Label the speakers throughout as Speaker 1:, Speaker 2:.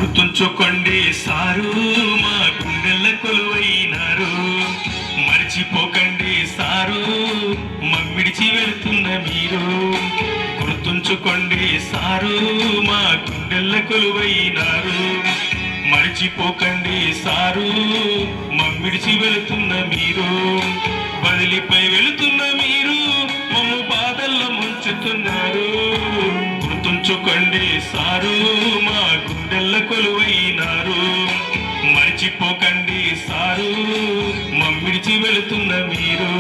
Speaker 1: గుర్తుంచుకోండి సారు మా గుండెల కొలువైనారు. మర్చిపోకండి సారు మమ్మిడిచి వెళుతున్న మీరు. గుర్తుంచుకోండి సారు మా గుండెల కొలువైనారు. మర్చిపోకండి సారు మమ్మిడిచి వెళుతున్న మీరు. బదిలిపై వెళుతున్న మీరు మమ్ము బాధల్లో ముంచుతున్నారు. గుర్తుంచుకోండి సారు మా గుండెల కొలువైనారు. మర్చిపోకండి సారు మమ్మిడిచి వెళుతున్న మీరు.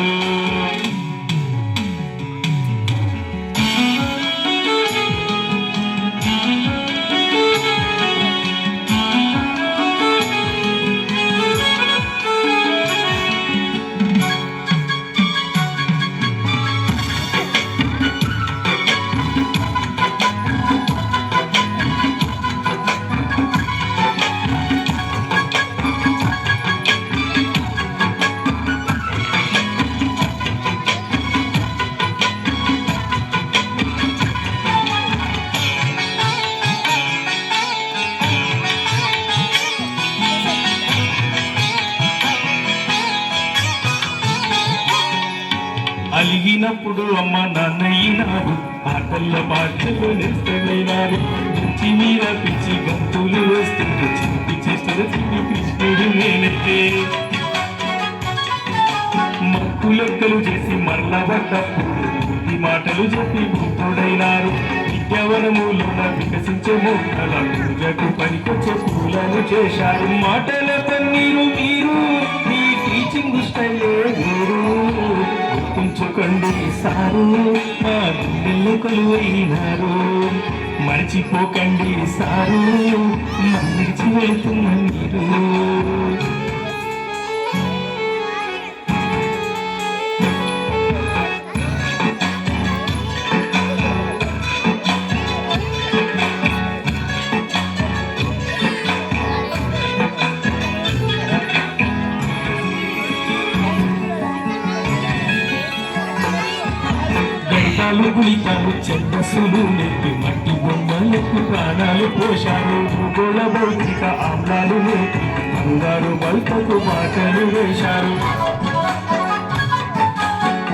Speaker 1: అలిగినప్పుడు అమ్మ నాన్నయినారు. ఆటల్లో పాటలు నిస్తమైనారు. పిచ్చి మీద పిచ్చి గంతులు వేస్తుంటే చిలిపి చేసిన చిన్ని కృష్ణుడు నేనైతే. మక్కు లెక్కలు చేసి మరల పడ్డప్పుడు బుద్ధి మాటలు చెప్పి బుద్ధుడైనారు. విద్యావనములోన వికసించే మోకల పూజకు పనికొచ్చే పూలను చేశారు. మాటల పన్నీరు మీరు, మీ టీచింగ్ స్టైలే మీరు. గుర్తుంచుకోండి సారు మా గుండెల కొలువైనారు. మర్చిపోకండి సారు మమ్మిడిచి వెళ్తున్న మీరు. గుళికలు చెడ్డసులు నెట్టి మట్టి బొమ్మలకు ప్రాణాలు పోశారు. భూగోళ భౌతిక ఆమ్లాలు నెట్టి బంగారు బల్పకు బాటలు వేశారు.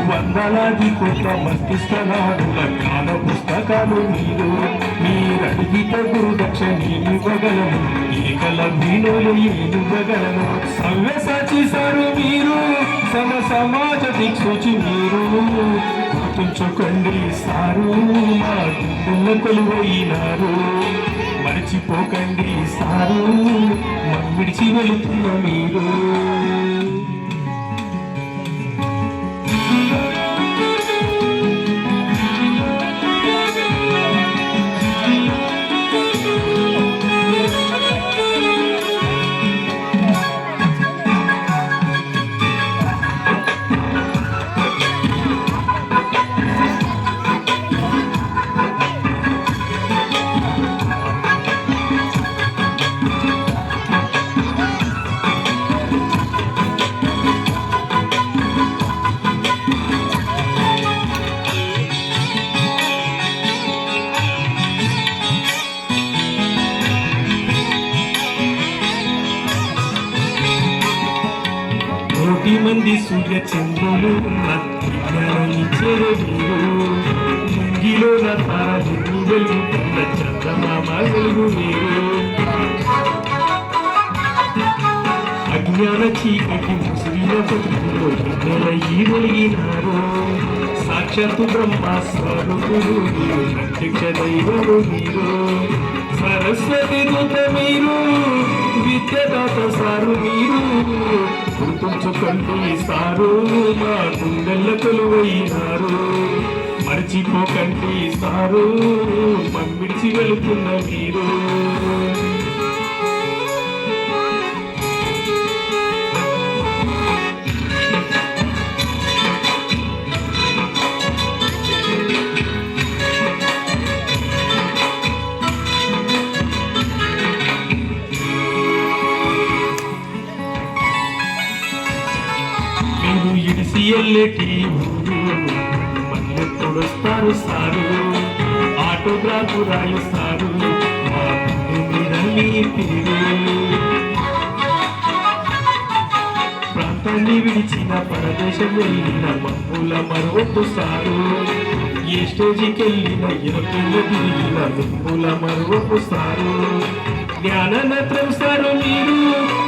Speaker 1: వందలాది కొత్త మట్టి స్థలాలుల జ్ఞాన పుస్తకాలు మీరు. మీరడిగిత గురుదక్షిణీనివ్వగలను. ఏకలవ్యులు ఏనువ్వగలను. సవ్యసాచి సారు మీరు, సమాజ దిక్సూచి మీరు. గుర్తుంచుకోండి సారు మా గుండెల కొలువైనారు. మర్చిపోకండి సారు మమ్మిడిచి వెళుతున్న మీరు. కోటి మంది సూర్య చంద్రులు ఉన్న విజ్ఞానించేరు మీరు. ముంగిలో నా తారలు వెలుగుతున్న చంద్రమామ వెలుగు మీరు. అజ్ఞాన చీకటి ముసిరిన బతుకులో ఎన్నెల ఈ వెలిగినారు. సాక్షాత్తు బ్రహ్మ స్వరూపుడు మీరు. ప్రత్యక్ష దైవము మీరు. సరస్వతి దూత మీరు. విద్యదాత సారు మీరు. గుర్తుంచుకోండి సారు మా గుండెల కొలువైనారు. మర్చిపోకండి సారు మమ్మిడిచి వెళుతున్న మీరు. ఇడిసి ఎల్లటి మళ్ళెప్పుడొస్తారు సారు. ఆటోగ్రాఫ్ రాయిస్తారు. మా ఏడా మీ పేరు ప్రాంతాన్ని విడిచిన పరదేశం వెళ్ళిన మమ్ముల మరొద్దు సారు ఏ స్టేజికి వెళ్ళిన ఇరపిల్ల తిరిగిన మమ్ముల మరొద్దు సారు జ్ఞాననేత్రం సారు మీరు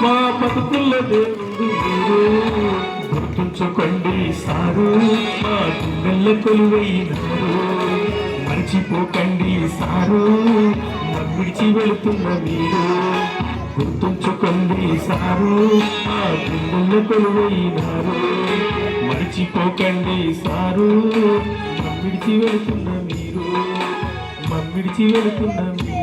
Speaker 1: మా బతుకుల్లో దేవుడు మీరు గుర్తుంచుకోండి సారు మా గుండెల్ల కొలువైనారు మర్చిపోకండి సారు విడిచి వెళుతున్న మీరు గుర్తుంచుకోండి సారు మా గుండెల్ల కొలువైనారు మర్చిపోకండి సారు విడిచి వెళుతున్న మీరు విడిచి వెళుతున్న మీరు